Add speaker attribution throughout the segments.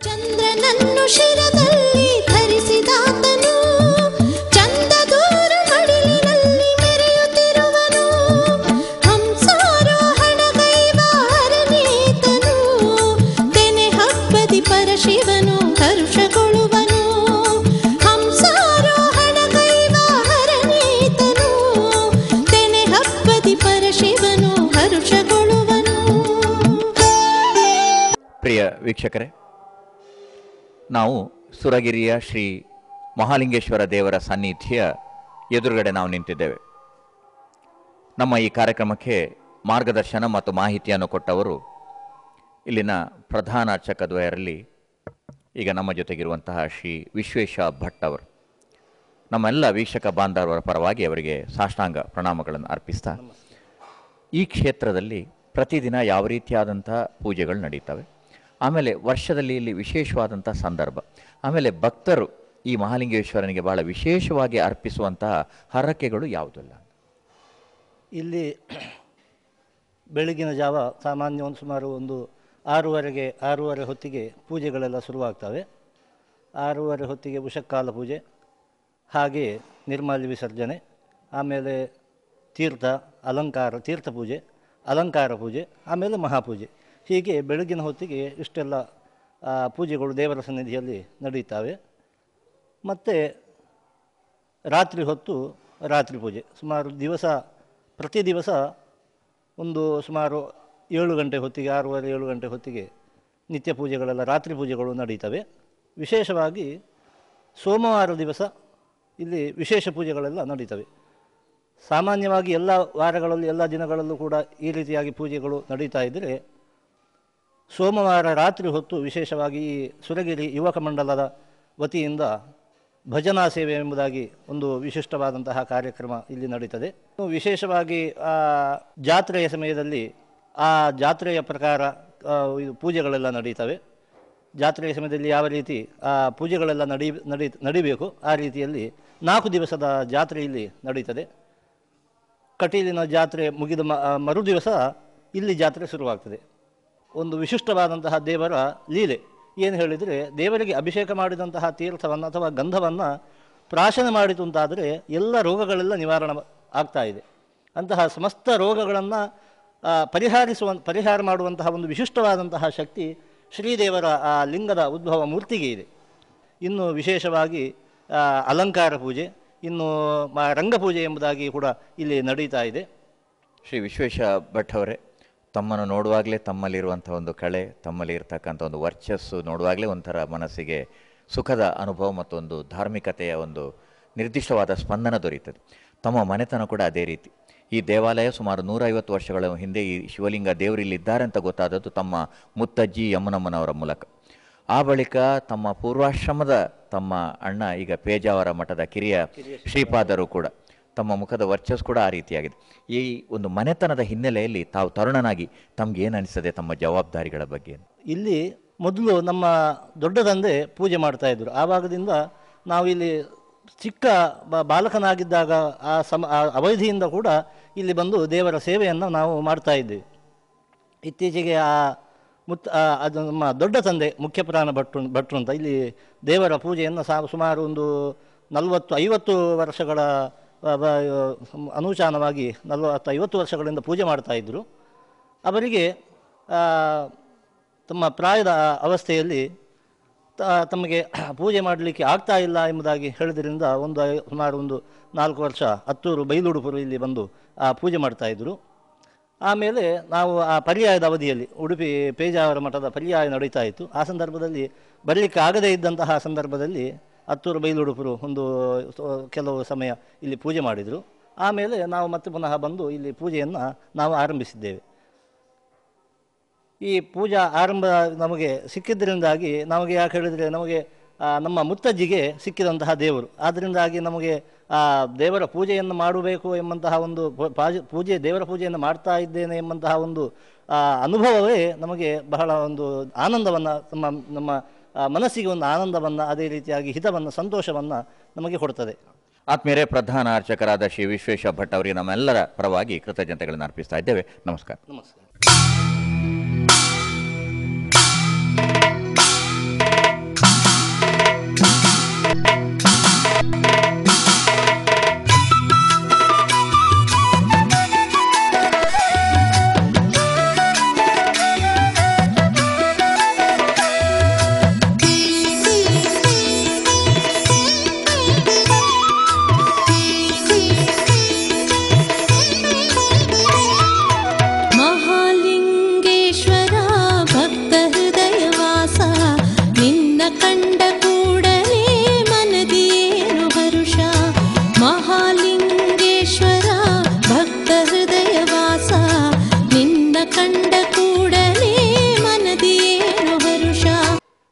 Speaker 1: ಚಂದ್ರನನ್ನು ಶಿರದಲ್ಲಿ ಧರಿಸಿದಾತನು, ಚಂದದೂರು ಮಡಿಲಿನಲ್ಲಿ ಮೆರೆಯುತ್ತಿರುವನು, ಹಂಸಾರೋಹಣಗೈವ ಹರನೇತನು, ತೆನೆ ಹಬ್ಬದಿ ಪರಶಿವನು ಹರುಷಗೊಳ್ಳುವನು, ಹಂಸಾರೋಹಣಗೈವ ಹರನೇತನು, ತೆನೆ ಹಬ್ಬದಿ ಪರಶಿವನು ಹರುಷಗೊಳ್ಳುವನು.
Speaker 2: ಪ್ರಿಯ ವೀಕ್ಷಕರೇ, ನಾವು ಸುರಗಿರಿಯ ಶ್ರೀ ಮಹಾಲಿಂಗೇಶ್ವರ ದೇವರ ಸನ್ನಿಧಿಯ ಎದುರುಗಡೆ ನಾವು ನಿಂತಿದ್ದೇವೆ. ನಮ್ಮ ಈ ಕಾರ್ಯಕ್ರಮಕ್ಕೆ ಮಾರ್ಗದರ್ಶನ ಮತ್ತು ಮಾಹಿತಿಯನ್ನು ಕೊಟ್ಟವರು ಇಲ್ಲಿನ ಪ್ರಧಾನ ಅರ್ಚಕದ್ವಯರಲ್ಲಿ ಈಗ ನಮ್ಮ ಜೊತೆಗಿರುವಂತಹ ಶ್ರೀ ವಿಶ್ವೇಶ ಭಟ್ ಅವರು. ನಮ್ಮೆಲ್ಲ ವೀಕ್ಷಕ ಬಾಂಧವರ ಪರವಾಗಿ ಅವರಿಗೆ ಸಾಷ್ಟಾಂಗ ಪ್ರಣಾಮಗಳನ್ನು ಅರ್ಪಿಸ್ತಾ, ಈ ಕ್ಷೇತ್ರದಲ್ಲಿ ಪ್ರತಿದಿನ ಯಾವ ರೀತಿಯಾದಂಥ ಪೂಜೆಗಳು ನಡೀತವೆ, ಆಮೇಲೆ ವರ್ಷದಲ್ಲಿ ಇಲ್ಲಿ ವಿಶೇಷವಾದಂಥ ಸಂದರ್ಭ, ಆಮೇಲೆ ಭಕ್ತರು ಈ ಮಹಾಲಿಂಗೇಶ್ವರನಿಗೆ ಬಹಳ ವಿಶೇಷವಾಗಿ ಅರ್ಪಿಸುವಂತಹ ಹರಕೆಗಳು ಯಾವುದಲ್ಲ.
Speaker 3: ಇಲ್ಲಿ ಬೆಳಗಿನ ಜಾವ ಸಾಮಾನ್ಯ ಒಂದು ಸುಮಾರು ಒಂದು 6:30 ಹೊತ್ತಿಗೆ ಪೂಜೆಗಳೆಲ್ಲ ಶುರುವಾಗ್ತವೆ. 6:30 ಹೊತ್ತಿಗೆ ಉಷಕ್ಕಾಲ ಪೂಜೆ, ಹಾಗೆ ನಿರ್ಮಾಲ್ಯ ವಿಸರ್ಜನೆ, ಆಮೇಲೆ ತೀರ್ಥ ಪೂಜೆ, ಅಲಂಕಾರ ಪೂಜೆ, ಆಮೇಲೆ ಮಹಾಪೂಜೆ. ಹೀಗೆ ಬೆಳಗಿನ ಹೊತ್ತಿಗೆ ಇಷ್ಟೆಲ್ಲ ಪೂಜೆಗಳು ದೇವರ ಸನ್ನಿಧಿಯಲ್ಲಿ ನಡೀತಾವೆ. ಮತ್ತು ರಾತ್ರಿ ಹೊತ್ತು ರಾತ್ರಿ ಪೂಜೆ ಸುಮಾರು ಪ್ರತಿ ದಿವಸ ಒಂದು ಸುಮಾರು 7 ಗಂಟೆ ಹೊತ್ತಿಗೆ, 6:30 7 ಗಂಟೆ ಹೊತ್ತಿಗೆ ನಿತ್ಯ ಪೂಜೆಗಳೆಲ್ಲ ರಾತ್ರಿ ಪೂಜೆಗಳು ನಡೀತವೆ. ವಿಶೇಷವಾಗಿ ಸೋಮವಾರ ದಿವಸ ಇಲ್ಲಿ ವಿಶೇಷ ಪೂಜೆಗಳೆಲ್ಲ ನಡೀತವೆ. ಸಾಮಾನ್ಯವಾಗಿ ಎಲ್ಲ ವಾರಗಳಲ್ಲಿ ಎಲ್ಲ ದಿನಗಳಲ್ಲೂ ಕೂಡ ಈ ರೀತಿಯಾಗಿ ಪೂಜೆಗಳು ನಡೀತಾ ಇದ್ದರೆ, ಸೋಮವಾರ ರಾತ್ರಿ ಹೊತ್ತು ವಿಶೇಷವಾಗಿ ಈ ಸುರಗಿರಿ ಯುವಕ ಮಂಡಲದ ವತಿಯಿಂದ ಭಜನಾ ಸೇವೆ ಎಂಬುದಾಗಿ ಒಂದು ವಿಶಿಷ್ಟವಾದಂತಹ ಕಾರ್ಯಕ್ರಮ ಇಲ್ಲಿ ನಡೀತದೆ. ವಿಶೇಷವಾಗಿ ಜಾತ್ರೆಯ ಸಮಯದಲ್ಲಿ ಆ ಜಾತ್ರೆಯ ಪ್ರಕಾರ ಪೂಜೆಗಳೆಲ್ಲ ನಡೀತವೆ. ಜಾತ್ರೆಯ ಸಮಯದಲ್ಲಿ ಯಾವ ರೀತಿ ಪೂಜೆಗಳೆಲ್ಲ ನಡಿಬೇಕು ಆ ರೀತಿಯಲ್ಲಿ 4 ದಿವಸದ ಜಾತ್ರೆ ಇಲ್ಲಿ ನಡೀತದೆ. ಕಟೀಲಿನ ಜಾತ್ರೆ ಮುಗಿದ ಮರುದಿವಸ ಇಲ್ಲಿ ಜಾತ್ರೆ ಶುರುವಾಗ್ತದೆ. ಒಂದು ವಿಶಿಷ್ಟವಾದಂತಹ ದೇವರ ಲೀಲೆ ಏನು ಹೇಳಿದರೆ, ದೇವರಿಗೆ ಅಭಿಷೇಕ ಮಾಡಿದಂತಹ ತೀರ್ಥವನ್ನು ಅಥವಾ ಗಂಧವನ್ನು ಪ್ರಾಶನ ಮಾಡಿತು ಅಂತಾದರೆ ಎಲ್ಲ ರೋಗಗಳೆಲ್ಲ ನಿವಾರಣೆ ಆಗ್ತಾ ಇದೆ. ಅಂತಹ ಸಮಸ್ತ ರೋಗಗಳನ್ನು ಪರಿಹಾರ ಮಾಡುವಂತಹ ಒಂದು ವಿಶಿಷ್ಟವಾದಂತಹ ಶಕ್ತಿ ಶ್ರೀದೇವರ ಆ ಲಿಂಗದ ಉದ್ಭವ ಮೂರ್ತಿಗೆ ಇದೆ. ಇನ್ನು ವಿಶೇಷವಾಗಿ ಅಲಂಕಾರ ಪೂಜೆ, ಇನ್ನು ರಂಗಪೂಜೆ ಎಂಬುದಾಗಿ ಕೂಡ ಇಲ್ಲಿ ನಡೀತಾ ಇದೆ.
Speaker 2: ಶ್ರೀ ವಿಶ್ವೇಶ ಭಟ್ ಅವರೇ, ತಮ್ಮನ್ನು ನೋಡುವಾಗಲೇ ತಮ್ಮಲ್ಲಿರುವಂಥ ಒಂದು ಕಳೆ, ತಮ್ಮಲ್ಲಿ ಇರ್ತಕ್ಕಂಥ ಒಂದು ವರ್ಚಸ್ಸು ನೋಡುವಾಗಲೇ ಒಂಥರ ಮನಸ್ಸಿಗೆ ಸುಖದ ಅನುಭವ ಮತ್ತು ಒಂದು ಧಾರ್ಮಿಕತೆಯ ಒಂದು ನಿರ್ದಿಷ್ಟವಾದ ಸ್ಪಂದನ ದೊರೆಯುತ್ತದೆ. ತಮ್ಮ ಮನೆತನ ಕೂಡ ಅದೇ ರೀತಿ. ಈ ದೇವಾಲಯ ಸುಮಾರು 150 ವರ್ಷಗಳ ಹಿಂದೆ ಈ ಶಿವಲಿಂಗ ದೇವರಿಲ್ಲಿದ್ದಾರೆ ಅಂತ ಗೊತ್ತಾದದ್ದು ತಮ್ಮ ಮುತ್ತಜ್ಜಿ ಯಮುನಮ್ಮನವರ ಮೂಲಕ. ಆ ಬಳಿಕ ತಮ್ಮ ಪೂರ್ವಾಶ್ರಮದ ತಮ್ಮ ಅಣ್ಣ ಈಗ ಪೇಜಾವರ ಮಠದ ಕಿರಿಯ ಶ್ರೀಪಾದರು ಕೂಡ, ತಮ್ಮ ಮುಖದ ವರ್ಚಸ್ ಕೂಡ ಆ ರೀತಿಯಾಗಿದೆ. ಈ ಒಂದು ಮನೆತನದ ಹಿನ್ನೆಲೆಯಲ್ಲಿ ತಾವು ತರುಣನಾಗಿ ತಮ್ಗೆ ಏನು ಅನಿಸ್ತದೆ ತಮ್ಮ ಜವಾಬ್ದಾರಿಗಳ ಬಗ್ಗೆ?
Speaker 3: ಇಲ್ಲಿ ಮೊದಲು ನಮ್ಮ ದೊಡ್ಡ ತಂದೆ ಪೂಜೆ ಮಾಡ್ತಾಯಿದ್ರು. ಆವಾಗದಿಂದ ನಾವು ಇಲ್ಲಿ ಚಿಕ್ಕ ಬಾಲಕನಾಗಿದ್ದಾಗ ಆ ಅವಧಿಯಿಂದ ಕೂಡ ಇಲ್ಲಿ ಬಂದು ದೇವರ ಸೇವೆಯನ್ನು ನಾವು ಮಾಡ್ತಾ ಇದ್ದೇವೆ. ಇತ್ತೀಚೆಗೆ ಅದು ನಮ್ಮ ದೊಡ್ಡ ತಂದೆ ಮುಖ್ಯ ಪ್ರಾಣ ಭಟ್ರು ಅಂತ ಇಲ್ಲಿ ದೇವರ ಪೂಜೆಯನ್ನು ಸುಮಾರು ಒಂದು 40-50 ವರ್ಷಗಳ ಅನುಚಾನವಾಗಿ 40-50 ವರ್ಷಗಳಿಂದ ಪೂಜೆ ಮಾಡ್ತಾಯಿದ್ರು. ಅವರಿಗೆ ತಮ್ಮ ಪ್ರಾಯದ ಅವಸ್ಥೆಯಲ್ಲಿ ತಮಗೆ ಪೂಜೆ ಮಾಡಲಿಕ್ಕೆ ಆಗ್ತಾ ಇಲ್ಲ ಎಂಬುದಾಗಿ ಹೇಳಿದ್ರಿಂದ ಸುಮಾರು ಒಂದು 4 ವರ್ಷ ಹತ್ತೂರು ಬೈಲುಡುಪುರು ಇಲ್ಲಿ ಬಂದು ಪೂಜೆ ಮಾಡ್ತಾಯಿದ್ರು. ಆಮೇಲೆ ನಾವು ಆ ಪರ್ಯಾಯದ ಅವಧಿಯಲ್ಲಿ ಉಡುಪಿ ಪೇಜಾವರ ಮಠದ ಪರ್ಯಾಯ ನಡೀತಾ ಇತ್ತು. ಆ ಸಂದರ್ಭದಲ್ಲಿ ಬರಲಿಕ್ಕೆ ಆಗದೇ ಇದ್ದಂತಹ ಸಂದರ್ಭದಲ್ಲಿ ಹತ್ತೂರು ಬೈಲುಡುಪುರು ಕೆಲವು ಸಮಯ ಇಲ್ಲಿ ಪೂಜೆ ಮಾಡಿದರು. ಆಮೇಲೆ ನಾವು ಮತ್ತೆ ಪುನಃ ಬಂದು ಇಲ್ಲಿ ಪೂಜೆಯನ್ನು ನಾವು ಆರಂಭಿಸಿದ್ದೇವೆ. ಈ ಪೂಜಾ ಆರಂಭ ನಮಗೆ ಸಿಕ್ಕಿದ್ದರಿಂದಾಗಿ ನಮಗೆ ಯಾಕೆ ಹೇಳಿದರೆ, ನಮಗೆ ನಮ್ಮ ಮುತ್ತಜ್ಜಿಗೆ ಸಿಕ್ಕಿದಂತಹ ದೇವರು, ಆದ್ದರಿಂದಾಗಿ ನಮಗೆ ದೇವರ ಪೂಜೆಯನ್ನು ಮಾಡಬೇಕು ಎಂಬಂತಹ ಒಂದು ದೇವರ ಪೂಜೆಯನ್ನು ಮಾಡ್ತಾ ಇದ್ದೇನೆ ಎಂಬಂತಹ ಒಂದು ಅನುಭವವೇ ನಮಗೆ ಬಹಳ ಒಂದು ಆನಂದವನ್ನು, ನಮ್ಮ ಮನಸ್ಸಿಗೆ ಒಂದು ಆನಂದವನ್ನು, ಅದೇ ರೀತಿಯಾಗಿ ಹಿತವನ್ನು, ಸಂತೋಷವನ್ನು ನಮಗೆ ಕೊಡ್ತದೆ.
Speaker 2: ಆತ್ಮೀಯರೇ, ಪ್ರಧಾನ ಅರ್ಚಕರಾದ ಶ್ರೀ ವಿಶ್ವೇಶ ಭಟ್ ಅವರಿಗೆ ನಮ್ಮೆಲ್ಲರ ಪರವಾಗಿ ಕೃತಜ್ಞತೆಗಳನ್ನು ಅರ್ಪಿಸ್ತಾ ಇದ್ದೇವೆ. ನಮಸ್ಕಾರ.
Speaker 3: ನಮಸ್ಕಾರ.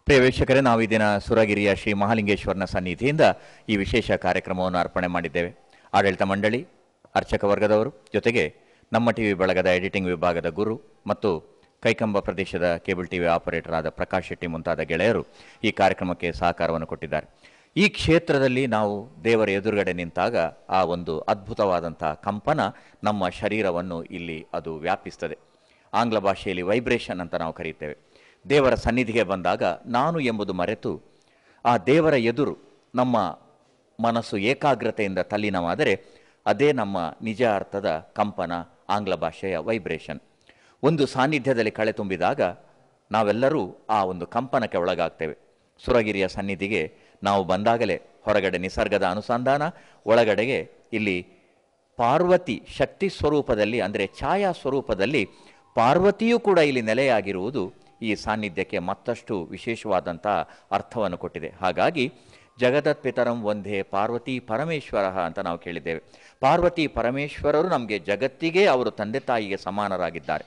Speaker 2: ಪ್ರಿಯ ವೀಕ್ಷಕರೇ, ನಾವು ಈ ದಿನ ಸುರಗಿರಿಯ ಶ್ರೀ ಮಹಾಲಿಂಗೇಶ್ವರನ ಸನ್ನಿಧಿಯಿಂದ ಈ ವಿಶೇಷ ಕಾರ್ಯಕ್ರಮವನ್ನು ಅರ್ಪಣೆ ಮಾಡಿದ್ದೇವೆ. ಆಡಳಿತ ಮಂಡಳಿ, ಅರ್ಚಕ ವರ್ಗದವರು, ಜೊತೆಗೆ ನಮ್ಮ ಟಿವಿ ಬಳಗದ ಎಡಿಟಿಂಗ್ ವಿಭಾಗದ ಗುರು ಮತ್ತು ಕೈಕಂಬ ಪ್ರದೇಶದ ಕೇಬಲ್ ಟಿವಿ ಆಪರೇಟರ್ ಆದ ಪ್ರಕಾಶ್ ಶೆಟ್ಟಿ ಮುಂತಾದ ಗೆಳೆಯರು ಈ ಕಾರ್ಯಕ್ರಮಕ್ಕೆ ಸಹಕಾರವನ್ನು ಕೊಟ್ಟಿದ್ದಾರೆ. ಈ ಕ್ಷೇತ್ರದಲ್ಲಿ ನಾವು ದೇವರ ಎದುರುಗಡೆ ನಿಂತಾಗ ಆ ಒಂದು ಅದ್ಭುತವಾದಂಥ ಕಂಪನ ನಮ್ಮ ಶರೀರವನ್ನು ಇಲ್ಲಿ ಅದು ವ್ಯಾಪಿಸ್ತದೆ. ಆಂಗ್ಲ ಭಾಷೆಯಲ್ಲಿ ವೈಬ್ರೇಷನ್ ಅಂತ ನಾವು ಕರೀತೇವೆ. ದೇವರ ಸನ್ನಿಧಿಗೆ ಬಂದಾಗ ನಾನು ಎಂಬುದು ಮರೆತು ಆ ದೇವರ ಎದುರು ನಮ್ಮ ಮನಸ್ಸು ಏಕಾಗ್ರತೆಯಿಂದ ತಲ್ಲೀನವಾದರೆ ಅದೇ ನಮ್ಮ ನಿಜ ಅರ್ಥದ ಕಂಪನ, ಆಂಗ್ಲ ಭಾಷೆಯ ವೈಬ್ರೇಷನ್. ಒಂದು ಸಾನ್ನಿಧ್ಯದಲ್ಲಿ ಕಳೆ ತುಂಬಿದಾಗ ನಾವೆಲ್ಲರೂ ಆ ಒಂದು ಕಂಪನಕ್ಕೆ ಒಳಗಾಗ್ತೇವೆ. ಸುರಗಿರಿಯ ಸನ್ನಿಧಿಗೆ ನಾವು ಬಂದಾಗಲೇ ಹೊರಗಡೆ ನಿಸರ್ಗದ ಅನುಸಂಧಾನ, ಒಳಗಡೆಗೆ ಇಲ್ಲಿ ಪಾರ್ವತಿ ಶಕ್ತಿ ಸ್ವರೂಪದಲ್ಲಿ, ಅಂದರೆ ಛಾಯಾ ಸ್ವರೂಪದಲ್ಲಿ ಪಾರ್ವತಿಯೂ ಕೂಡ ಇಲ್ಲಿ ನೆಲೆಯಾಗಿರುವುದು ಈ ಸಾನ್ನಿಧ್ಯಕ್ಕೆ ಮತ್ತಷ್ಟು ವಿಶೇಷವಾದಂಥ ಅರ್ಥವನ್ನು ಕೊಟ್ಟಿದೆ. ಹಾಗಾಗಿ ಜಗದತ್ ಪಿತರಂ ಒಂದೇ ಪಾರ್ವತಿ ಪರಮೇಶ್ವರ ಅಂತ ನಾವು ಕೇಳಿದ್ದೇವೆ. ಪಾರ್ವತಿ ಪರಮೇಶ್ವರರು ನಮಗೆ ಜಗತ್ತಿಗೆ ಅವರು ತಂದೆ ತಾಯಿಗೆ ಸಮಾನರಾಗಿದ್ದಾರೆ.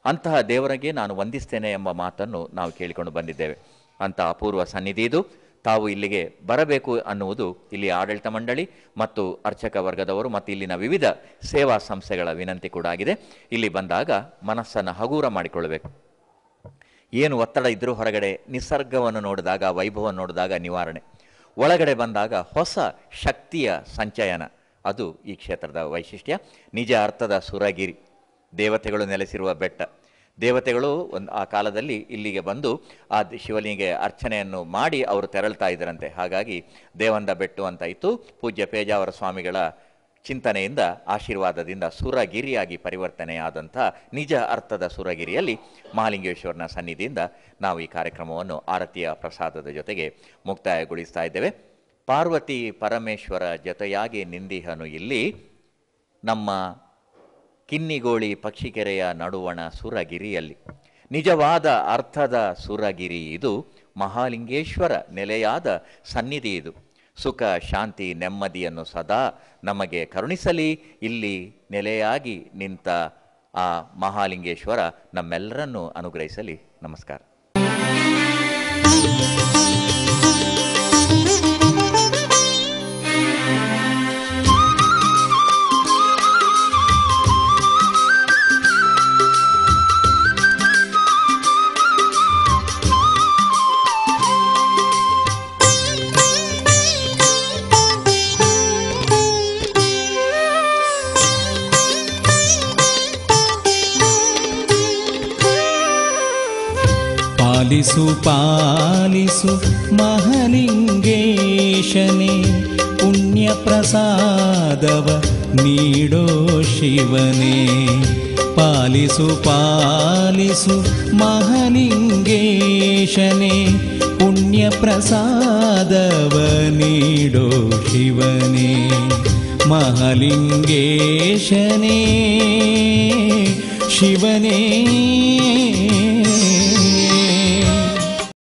Speaker 2: ಅಂತಹ ದೇವರಿಗೆ ನಾನು ವಂದಿಸ್ತೇನೆ ಎಂಬ ಮಾತನ್ನು ನಾವು ಕೇಳಿಕೊಂಡು ಬಂದಿದ್ದೇವೆ. ಅಂಥ ಅಪೂರ್ವ ಸನ್ನಿಧಿ ಇದು. ತಾವು ಇಲ್ಲಿಗೆ ಬರಬೇಕು ಅನ್ನುವುದು ಇಲ್ಲಿ ಆಡಳಿತ ಮಂಡಳಿ ಮತ್ತು ಅರ್ಚಕ ವರ್ಗದವರು ಮತ್ತು ಇಲ್ಲಿನ ವಿವಿಧ ಸೇವಾ ಸಂಸ್ಥೆಗಳ ವಿನಂತಿ ಕೂಡ ಆಗಿದೆ. ಇಲ್ಲಿ ಬಂದಾಗ ಮನಸ್ಸನ್ನು ಹಗೂರ ಮಾಡಿಕೊಳ್ಳಬೇಕು. ಏನು ಒತ್ತಡ ಇದ್ದರೂ ಹೊರಗಡೆ ನಿಸರ್ಗವನ್ನು ನೋಡಿದಾಗ, ವೈಭವವನ್ನು ನೋಡಿದಾಗ ನಿವಾರಣೆ, ಒಳಗಡೆ ಬಂದಾಗ ಹೊಸ ಶಕ್ತಿಯ ಸಂಚಯನ, ಅದು ಈ ಕ್ಷೇತ್ರದ ವೈಶಿಷ್ಟ್ಯ. ನಿಜ ಅರ್ಥದ ಸುರಗಿರಿ, ದೇವತೆಗಳು ನೆಲೆಸಿರುವ ಬೆಟ್ಟ. ದೇವತೆಗಳು ಆ ಕಾಲದಲ್ಲಿ ಇಲ್ಲಿಗೆ ಬಂದು ಆ ಶಿವಲಿಂಗೆ ಅರ್ಚನೆಯನ್ನು ಮಾಡಿ ಅವರು ತೆರಳ್ತಾ ಇದ್ದರಂತೆ. ಹಾಗಾಗಿ ದೇವಂದ ಬೆಟ್ಟು ಅಂತ ಇತ್ತು. ಪೂಜ್ಯ ಪೇಜಾವರ ಸ್ವಾಮಿಗಳ ಚಿಂತನೆಯಿಂದ, ಆಶೀರ್ವಾದದಿಂದ ಸುರಗಿರಿಯಾಗಿ ಪರಿವರ್ತನೆಯಾದಂಥ ನಿಜ ಅರ್ಥದ ಸುರಗಿರಿಯಲ್ಲಿ ಮಹಾಲಿಂಗೇಶ್ವರನ ಸನ್ನಿಧಿಯಿಂದ ನಾವು ಈ ಕಾರ್ಯಕ್ರಮವನ್ನು ಆರತಿಯ ಪ್ರಸಾದದ ಜೊತೆಗೆ ಮುಕ್ತಾಯಗೊಳಿಸ್ತಾ ಇದ್ದೇವೆ. ಪಾರ್ವತಿ ಪರಮೇಶ್ವರ ಜೊತೆಯಾಗಿ ನಿಂದಿಹನು ಇಲ್ಲಿ, ನಮ್ಮ ಕಿನ್ನಿಗೋಳಿ ಪಕ್ಷಿಕೆರೆಯ ನಡುವಣ ಸುರಗಿರಿಯಲ್ಲಿ. ನಿಜವಾದ ಅರ್ಥದ ಸುರಗಿರಿ ಇದು, ಮಹಾಲಿಂಗೇಶ್ವರ ನೆಲೆಯಾದ ಸನ್ನಿಧಿ ಇದು. ಸುಖ, ಶಾಂತಿ, ನೆಮ್ಮದಿಯನ್ನು ಸದಾ ನಮಗೆ ಕರುಣಿಸಲಿ. ಇಲ್ಲಿ ನೆಲೆಯಾಗಿ ನಿಂತ ಆ ಮಹಾಲಿಂಗೇಶ್ವರ ನಮ್ಮೆಲ್ಲರನ್ನೂ ಅನುಗ್ರಹಿಸಲಿ. ನಮಸ್ಕಾರ.
Speaker 4: ಪಾಲಿಸು ಪಾಲಿಸು ಮಹಾಲಿಂಗೇಶನೇ, ಪುಣ್ಯ ಪ್ರಸಾದವ ನೀಡೋ ಶಿವನೇ. ಪಾಲಿಸು ಪಾಲಿಸು ಮಹಾಲಿಂಗೇಶನೇ, ಪುಣ್ಯ ಪ್ರಸಾದವ ನೀಡೋ ಶಿವನೇ. ಮಹಾಲಿಂಗೇಶನೇ ಶಿವನೇ